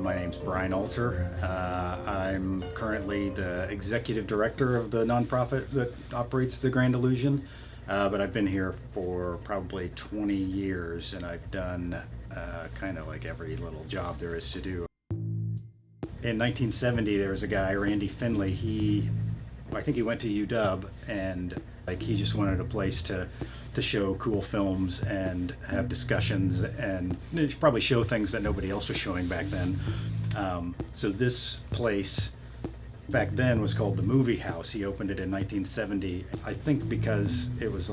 My name's Brian Alter. I'm currently the executive director of the nonprofit that operates the Grand Illusion, but I've been here for probably 20 years, and I've done kind of like every little job there is to do. In 1970, there was a guy, Randy Finley. I think he went to UW, and he just wanted a place to show cool films and have discussions and probably show things that nobody else was showing back then. So this place back then was called the Movie House. He opened it in 1970, I think because it was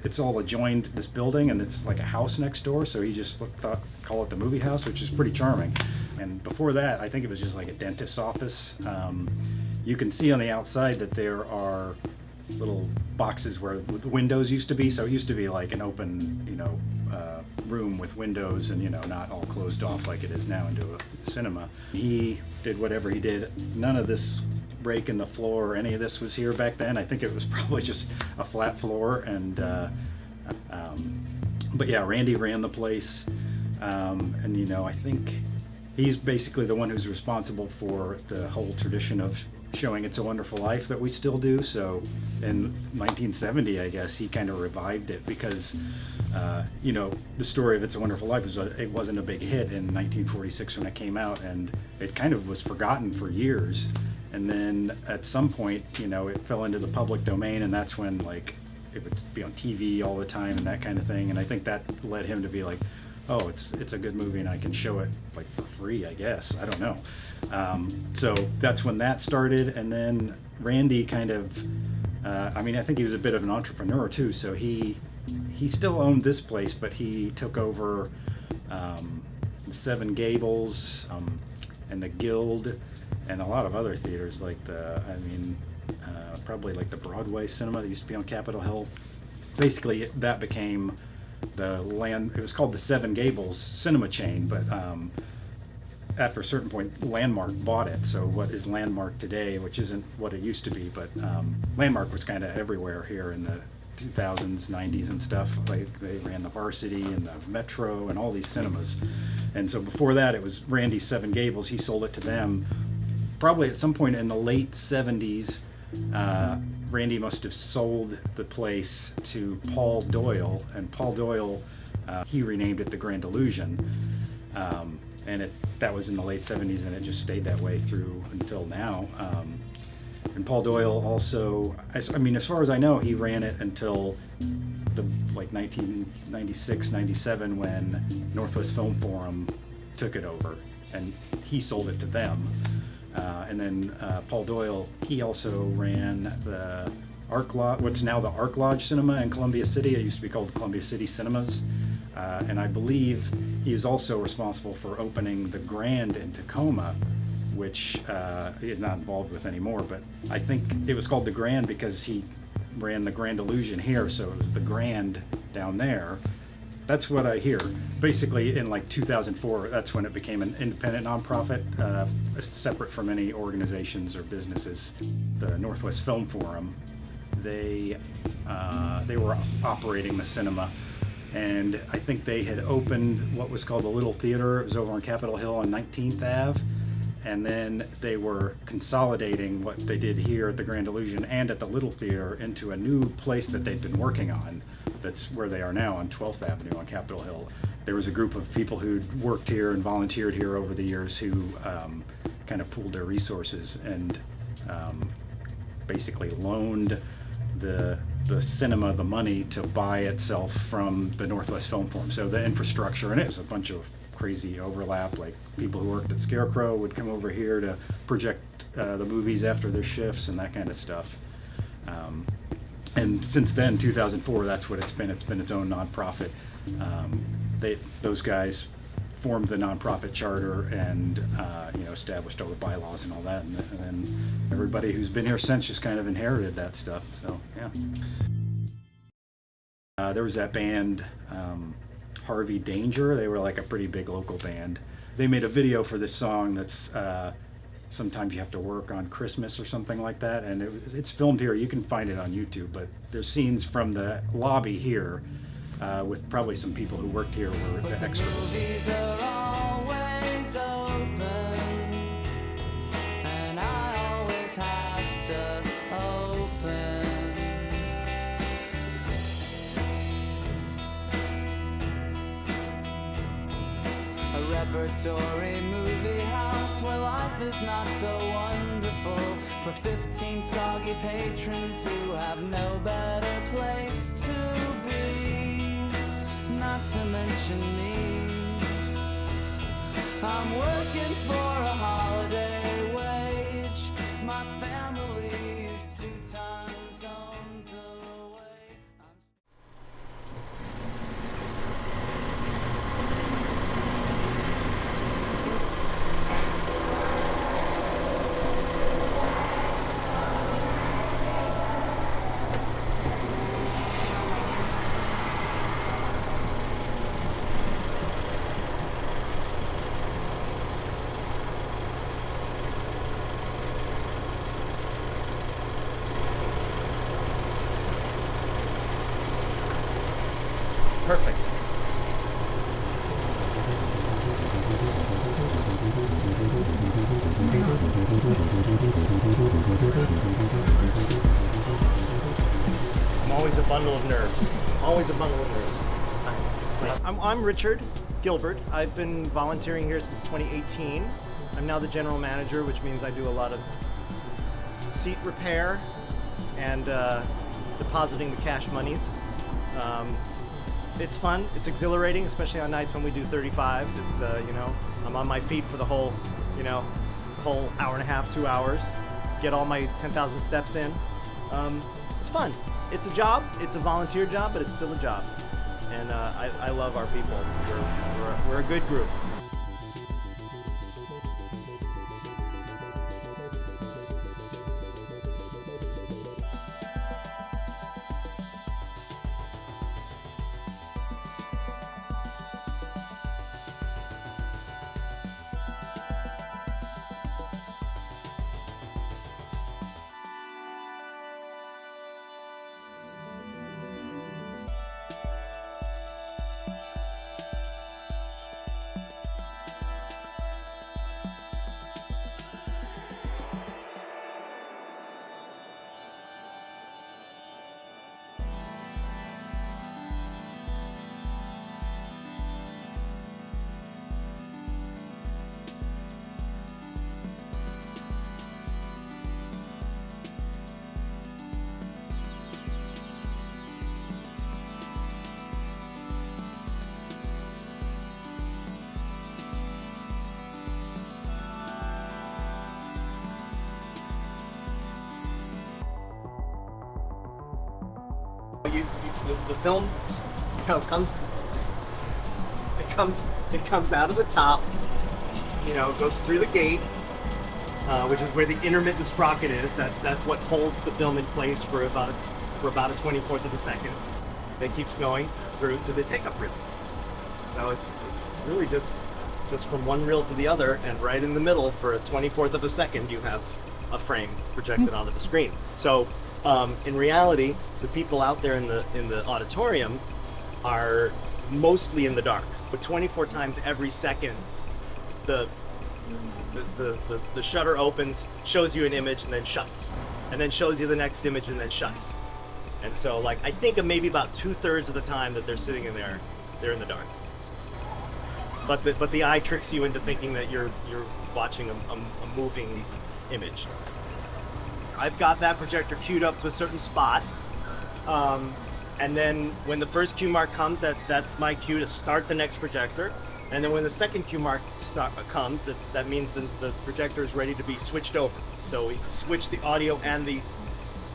it's all adjoined this building and it's like a house next door, so he just thought call it the Movie House, which is pretty charming. And before that, I think it was just like a dentist's office. You can see on the outside that there are little boxes where the windows used to be, so it used to be like an open room with windows and not all closed off like it is now into a cinema. He did whatever he did. None of this break in the floor or any of this was here back then. I think it was probably just a flat floor, and but yeah, Randy ran the place, and I think he's basically the one who's responsible for the whole tradition of showing It's a Wonderful Life that we still do. So in 1970, I guess, he kind of revived it because the story of It's a Wonderful Life it wasn't a big hit in 1946 when it came out, and it kind of was forgotten for years. And then at some point, it fell into the public domain, and that's when it would be on TV all the time and that kind of thing. And I think that led him to be like, oh, it's a good movie and I can show it for free, I guess. I don't know. So that's when that started. And then Randy kind of, I think he was a bit of an entrepreneur too. So he still owned this place, but he took over the Seven Gables and the Guild and a lot of other theaters probably like the Broadway cinema that used to be on Capitol Hill. Basically, that became it was called the Seven Gables cinema chain, but after a certain point, Landmark bought it. So what is Landmark today, which isn't what it used to be, but Landmark was kind of everywhere here in the 2000s, 90s and stuff. They ran the Varsity and the Metro and all these cinemas. And so before that, it was Randy's Seven Gables. He sold it to them. Probably at some point in the late 70s, Randy must have sold the place to Paul Doyle, and Paul Doyle, he renamed it the Grand Illusion, and that was in the late 70s, and it just stayed that way through until now. And Paul Doyle also, as far as I know, he ran it until 1996, 97, when Northwest Film Forum took it over, and he sold it to them. And then Paul Doyle, he also ran the what's now the Arc Lodge Cinema in Columbia City. It used to be called Columbia City Cinemas. And I believe he was also responsible for opening the Grand in Tacoma, which he is not involved with anymore. But I think it was called the Grand because he ran the Grand Illusion here, so it was the Grand down there. That's what I hear. Basically, in like 2004, that's when it became an independent nonprofit, separate from any organizations or businesses. The Northwest Film Forum, they were operating the cinema, and I think they had opened what was called the Little Theater. It was over on Capitol Hill on 19th Ave. And then they were consolidating what they did here at the Grand Illusion and at the Little Theater into a new place that they'd been working on. That's where they are now on 12th Avenue on Capitol Hill. There was a group of people who'd worked here and volunteered here over the years who kind of pooled their resources and basically loaned the cinema the money to buy itself from the Northwest Film Forum. So the infrastructure, and it was a bunch of crazy overlap, like people who worked at Scarecrow would come over here to project the movies after their shifts and that kind of stuff. And since then, 2004, that's what it's been. It's been its own nonprofit. Those guys formed the nonprofit charter and established all the bylaws and all that, and then everybody who's been here since just kind of inherited that stuff. So yeah. There was that band, Harvey Danger. They were like a pretty big local band. They made a video for this song that's Sometimes You Have to Work on Christmas or something like that, and it's filmed here. You can find it on YouTube, but there's scenes from the lobby here with probably some people who worked here were the extras. Movies are always open, and I always have to open. A repertory movie house where life is not so wonderful, for 15 soggy patrons who have no better place to be, not to mention me. I'm working for a holiday wage. My family is 2 time zones away. Perfect. I'm always a bundle of nerves. Always a bundle of nerves. I'm Richard Gilbert. I've been volunteering here since 2018. I'm now the general manager, which means I do a lot of seat repair and depositing the cash monies. It's fun, it's exhilarating, especially on nights when we do 35. It's, I'm on my feet for the whole hour and a half, 2 hours, get all my 10,000 steps in. It's fun. It's a job, it's a volunteer job, but it's still a job. And I love our people. We're a good group. The film comes out of the top, goes through the gate, which is where the intermittent sprocket is. That's what holds the film in place for about a 24th of a second. It keeps going through to the take-up rhythm. So it's really just from one reel to the other, and right in the middle, for a 24th of a second, you have a frame projected onto the screen. So in reality, the people out there in the auditorium are mostly in the dark, but 24 times every second, the shutter opens, shows you an image, and then shuts, and then shows you the next image, and then shuts. And so, like, I think of maybe about 2/3 of the time that they're sitting in there, they're in the dark. But the eye tricks you into thinking that you're watching a moving image. I've got that projector queued up to a certain spot, and then when the first cue mark comes, that's my cue to start the next projector. And then when the second cue mark comes, that means the projector is ready to be switched over. So we switch the audio and the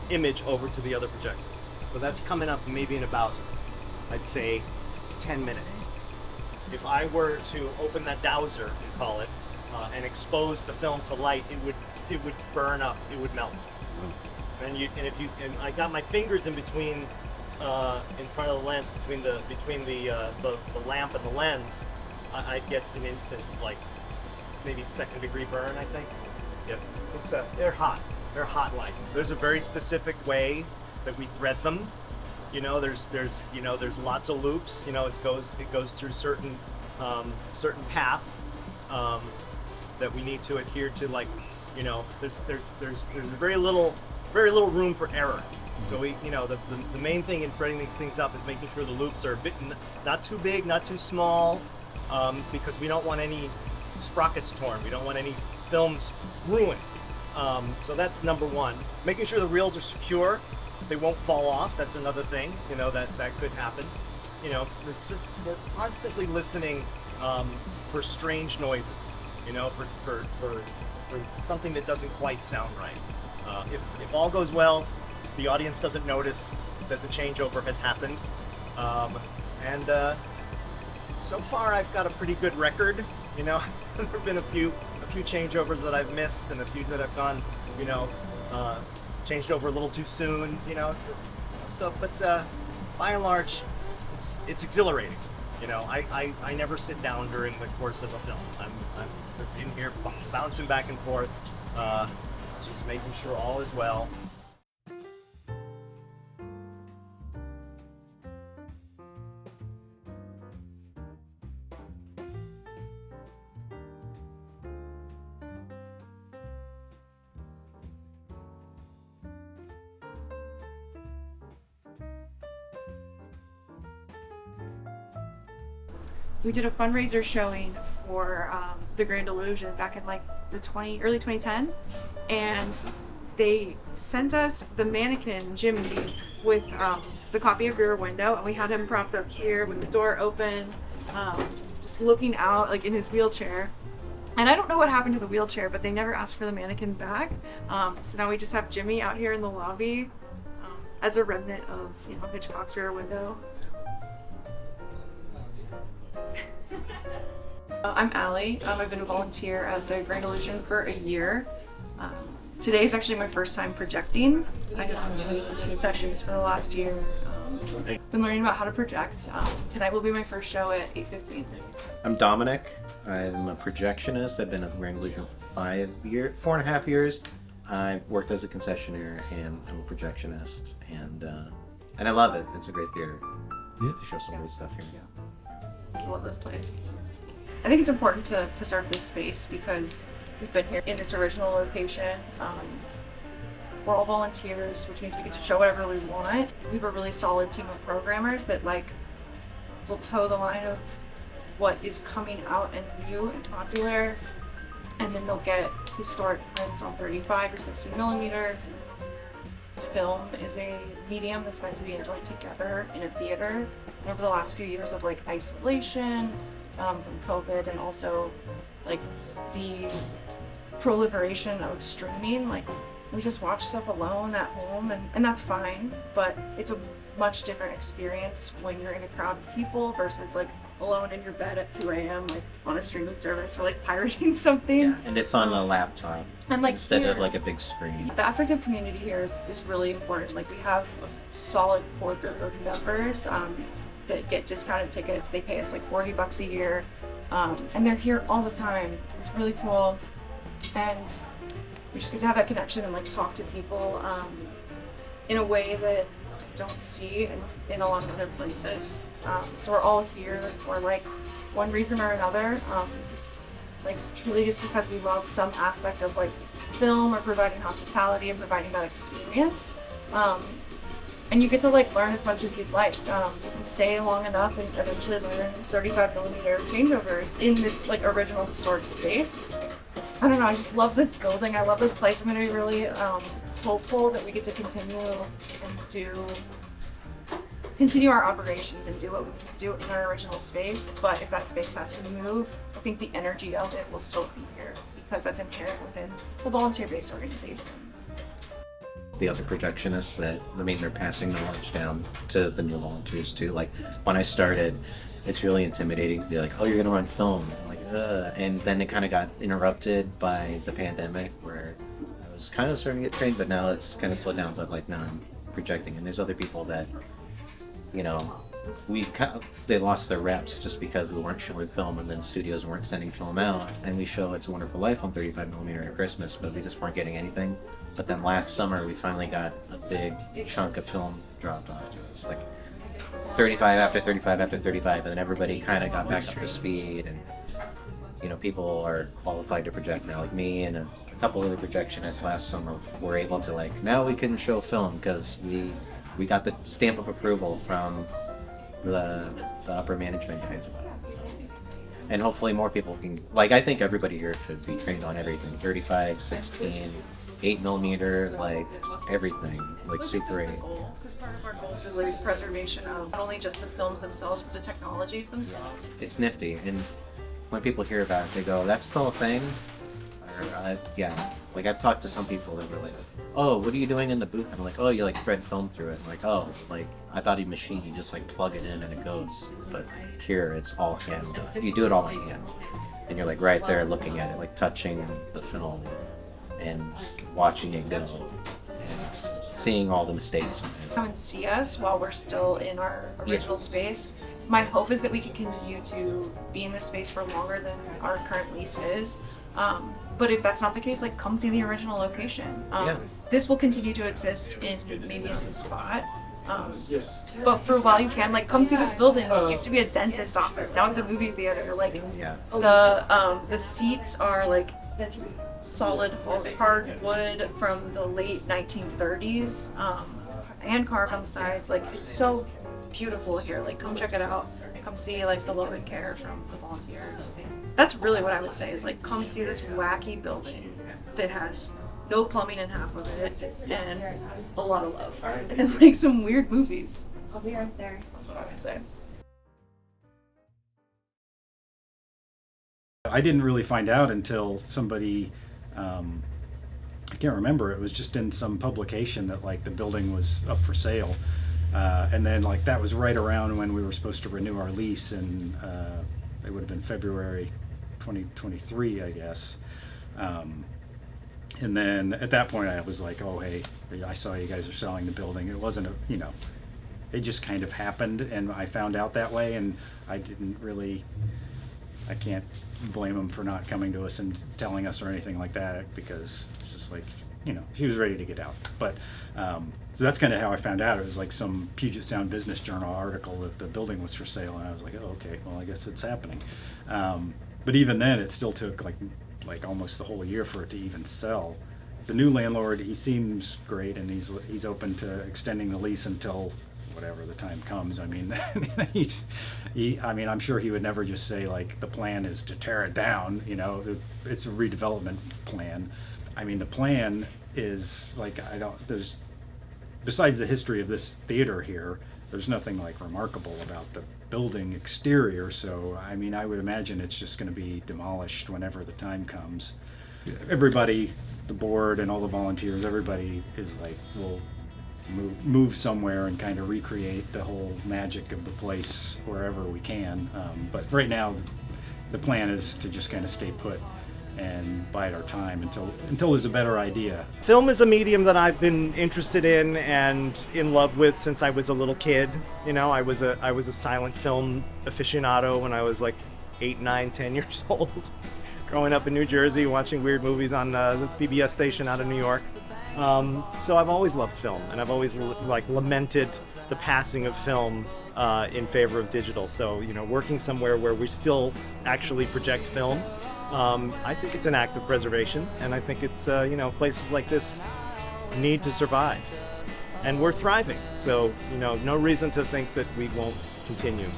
image over to the other projector. So that's coming up maybe in about, I'd say, 10 minutes. If I were to open that dowser, we call it, and expose the film to light, it would burn up, it would melt. And I got my fingers in between, in front of the lens, between the lamp and the lens, I'd get an instant, like, maybe second-degree burn, I think. Yeah, they're hot. They're hot lights. There's a very specific way that we thread them. You know, there's lots of loops. You know, it goes through certain path that we need to adhere to. Like, you know, there's very little room for error. So the main thing in threading these things up is making sure the loops are a bit not too big, not too small, because we don't want any sprockets torn. We don't want any films ruined. So that's number one. Making sure the reels are secure. They won't fall off. That's another thing, you know, that could happen. You know, we're constantly listening for strange noises, you know, for something that doesn't quite sound right. If all goes well, the audience doesn't notice that the changeover has happened. And so far I've got a pretty good record, you know. There have been a few changeovers that I've missed, and a few that I've gone, you know, changed over a little too soon, you know. But by and large, it's exhilarating. You know, I never sit down during the course of a film. I'm in here bouncing back and forth, just making sure all is well. We did a fundraiser showing for the Grand Illusion back in like the early 2010, and they sent us the mannequin Jimmy with the copy of Rear Window, and we had him propped up here with the door open, just looking out like in his wheelchair. And I don't know what happened to the wheelchair, but they never asked for the mannequin back. So now we just have Jimmy out here in the lobby as a remnant of, you know, Hitchcock's Rear Window. I'm Allie. I've been a volunteer at the Grand Illusion for a year. Today is actually my first time projecting. I've been doing concessions for the last year. Been learning about how to project. Tonight will be my first show at 8:15. I'm Dominic. I'm a projectionist. I've been at the Grand Illusion for 4.5 years. I've worked as a concessionaire, and I'm a projectionist, and I love it. It's a great theater. To show some great stuff here. I love this place. I think it's important to preserve this space because we've been here in this original location. We're all volunteers, which means we get to show whatever we want. We have a really solid team of programmers that will toe the line of what is coming out and new and popular, and then they'll get historic prints on 35 or 60 millimeter. Film is a medium that's meant to be enjoyed together in a theater. And over the last few years of isolation from COVID, and also the proliferation of streaming, we just watch stuff alone at home, and that's fine, but it's a much different experience when you're in a crowd of people versus alone in your bed at 2 a.m. On a streaming service or pirating something. Yeah, and it's on a laptop and instead here, of a big screen. The aspect of community here is really important. We have a solid core group of members. that get discounted tickets. They pay us like $40 a year, and they're here all the time. It's really cool, and we just get to have that connection and like talk to people in a way that I don't see in a lot of other places. So we're all here for like one reason or another, like truly just because we love some aspect of like film or providing hospitality and providing that experience. And you get to like learn as much as you'd like, and stay long enough and eventually learn 35mm changeovers in this like original historic space. I don't know, I just love this building. I love this place. I'm gonna be really hopeful that we get to continue our operations and do what we need to do in our original space. But if that space has to move, I think the energy of it will still be here because that's inherent within the volunteer-based organization. The other projectionists that, I mean, they're passing knowledge down to the new volunteers too. Like when I started, it's really intimidating to be like, oh, you're gonna run film. I'm like, ugh. And then it kind of got interrupted by the pandemic where I was kind of starting to get trained, but now it's kind of slowed down. But like now I'm projecting, and there's other people that, you know, they lost their reps just because we weren't showing film, and then studios weren't sending film out, and we show It's a Wonderful Life on 35mm at Christmas, but we just weren't getting anything. But then last summer we finally got a big chunk of film dropped off to us, like 35 after 35 after 35, and then everybody kind of got back up to speed, and you know, people are qualified to project now, like me and a couple other projectionists last summer were able to like, now we can show film because we got the stamp of approval from the upper management guys about it. So. And hopefully more people can, like, I think everybody here should be trained on everything, 35, 16, 8mm, like everything, like Super 8. Because part of our goals is like preservation of not only just the films themselves, but the technologies themselves. It's nifty, and when people hear about it, they go, that's still a thing? Or, yeah. Like, I've talked to some people that were like, oh, what are you doing in the booth? And I'm like, oh, you like thread film through it. I'm like, oh, like, I thought you machine, you just like plug it in and it goes. But here, it's all hand. You do it all by hand. And you're like right there looking at it, like touching the film and watching it go. And seeing all the mistakes in it. Come and see us while we're still in our original space. My hope is that we can continue to be in this space for longer than our current lease is. But if that's not the case, like, come see the original location. This will continue to exist in maybe a new spot. But for a while you can, like, come see this building. It used to be a dentist's office. Now it's a movie theater. Like, the seats are like solid hardwood from the late 1930s, hand carved on the sides. Like, it's so beautiful here. Like, come check it out. Come see like the love and care from the volunteers. That's really what I would say is like, come see this wacky building that has no plumbing in half of it and a lot of love and like some weird movies. I'll be right there. That's what I would say. I didn't really find out until somebody, I can't remember, it was just in some publication that like the building was up for sale. And then like that was right around when we were supposed to renew our lease, and it would have been February 2023, I guess. And then at that point I was like, oh, hey, I saw you guys are selling the building. It wasn't a, you know, it just kind of happened, and I found out that way, and I can't blame them for not coming to us and telling us or anything like that, because it's just like, you know, she was ready to get out. But so that's kind of how I found out. It was like some Puget Sound Business Journal article that the building was for sale, and I was like, oh, okay, well, I guess it's happening. But even then, it still took like almost the whole year for it to even sell. The new landlord, he seems great, and he's open to extending the lease until whatever the time comes. I mean, I mean, I'm sure he would never just say like the plan is to tear it down. You know, it's a redevelopment plan. I mean, the plan is like, there's, besides the history of this theater here, there's nothing like remarkable about the building exterior. So, I mean, I would imagine it's just going to be demolished whenever the time comes. Everybody, the board and all the volunteers, everybody is like, we'll move somewhere and kind of recreate the whole magic of the place wherever we can. But right now, the plan is to just kind of stay put and bide our time until there's a better idea. Film is a medium that I've been interested in and in love with since I was a little kid. You know, I was a silent film aficionado when I was like 8, 9, 10 years old, growing up in New Jersey, watching weird movies on the PBS station out of New York. So I've always loved film, and I've always lamented the passing of film in favor of digital. So, you know, working somewhere where we still actually project film, I think it's an act of preservation, and I think it's, you know, places like this need to survive. And we're thriving, so, you know, no reason to think that we won't continue.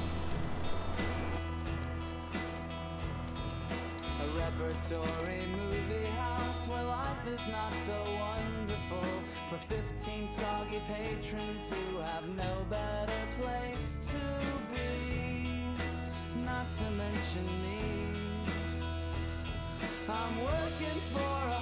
A repertory movie house where life is not so wonderful. For 15 soggy patrons who have no better place to be. Not to mention me. I'm working for a